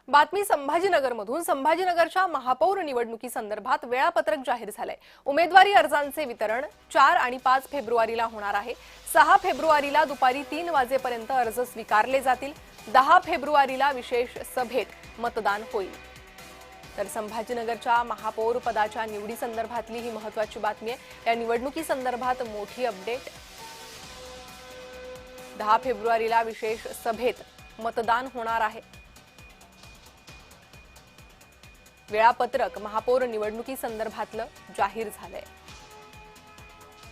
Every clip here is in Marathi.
बातमी संभाजीनगरमधून संभाजीनगरच्या महापौर निवडणुकीसंदर्भात वेळापत्रक जाहीर झालंय। उमेदवारी अर्जांचे वितरण 4 आणि 5 फेब्रुवारीला होणार आहे। 6 फेब्रुवारीला दुपारी 3 वाजेपर्यंत अर्ज स्वीकारले जातील। 10 फेब्रुवारीला विशेष सभेत मतदान होईल। तर संभाजीनगरच्या महापौर पदाच्या निवडीसंदर्भातली ही महत्त्वाची बातमी आहे। या निवडणुकीसंदर्भात मोठी अपडेट। 10 फेब्रुवारीला विशेष सभेत मतदान होणार आहे। वेळापत्रक महापौर निवडणुकीसंदर्भातलं जाहीर झालंय।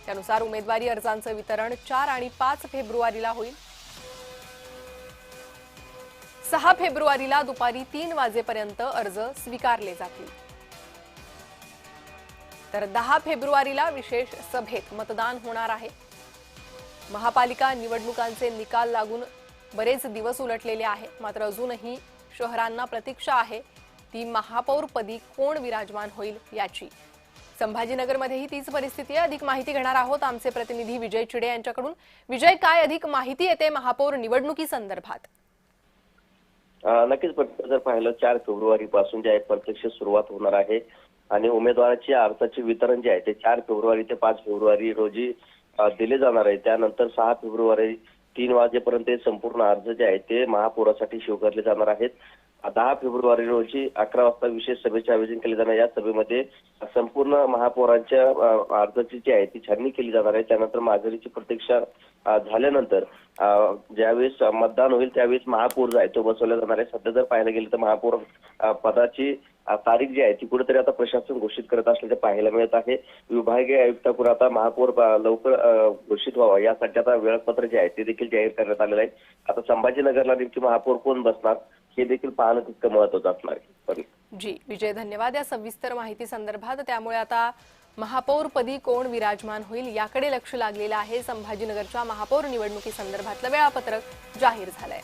त्यानुसार उमेदवारी अर्जांचं वितरण 4 आणि 5 फेब्रुवारीला होईल। 6 फेब्रुवारीला दुपारी 3 वाजेपर्यंत अर्ज स्वीकारले जातील। तर 10 फेब्रुवारीला विशेष सभेत मतदान होणार आहे। महापालिका निवडणुकांचे निकाल लागून बरेच दिवस उलटलेले आहेत, मात्र अजूनही शहरांना प्रतीक्षा आहे ती महापौरपदी कोण विराजमान होईल याची। संभाजीनगरमध्येही तीच परिस्थिती आहे। अधिक माहिती घेणार आहोत आमचे प्रतिनिधी विजय चिडे यांच्याकडून। विजय, काय अधिक माहिती येते महापौर निवडणुकीसंदर्भात? नक्कीच जर पाहिलं 4 फेब्रुवारी पासून जे आहे प्रत्यक्ष सुरुवात होणार आहे आणि उमेदवाराची अर्जाचे वितरण जे आहे ते 4 फेब्रुवारी ते 5 फेब्रुवारी रोजी दिले जाणार आहे। त्यानंतर 6 फेब्रुवारी 3 वाजेपर्यंत संपूर्ण अर्ज जे आहे ते महापौरासाठी स्वीकारले जाणार आहेत। 10 फेब्रुवारी रोजी 11 वाजता विशेष सभेचे आयोजन केले जाणार। या सभेमध्ये संपूर्ण महापौरांच्या अर्जाची जी आहे ती छाननी केली जाणार आहे। त्यानंतर माघारीची प्रतीक्षा झाल्यानंतर ज्यावेळेस मतदान होईल त्यावेळेस महापौर जो आहे तो बसवला जाणार आहे। सध्या जर पाहायला गेलं तर महापौर पदाची तारीख जी आहे ती कुठेतरी आता प्रशासन घोषित करत असल्याचे पाहायला मिळत आहे। विभागीय आयुक्ताकडून आता महापौर लवकर घोषित व्हावा यासाठी आता वेळापत्रक जे आहे ते देखील जाहीर करण्यात आलेलं आहे। आता संभाजीनगरला नेमकी महापौर कोण बसणार हे देखील पाहणं तितकं महत्त्वाचं असणार आहे। जी विजय, धन्यवाद या सविस्तर माहिती संदर्भात। त्यामुळे आता महापौरपदी कोण विराजमान होईल याकडे लक्ष लागलेलं आहे। संभाजीनगरच्या महापौर निवडणुकीसंदर्भातलं वेळापत्रक जाहीर झालंय।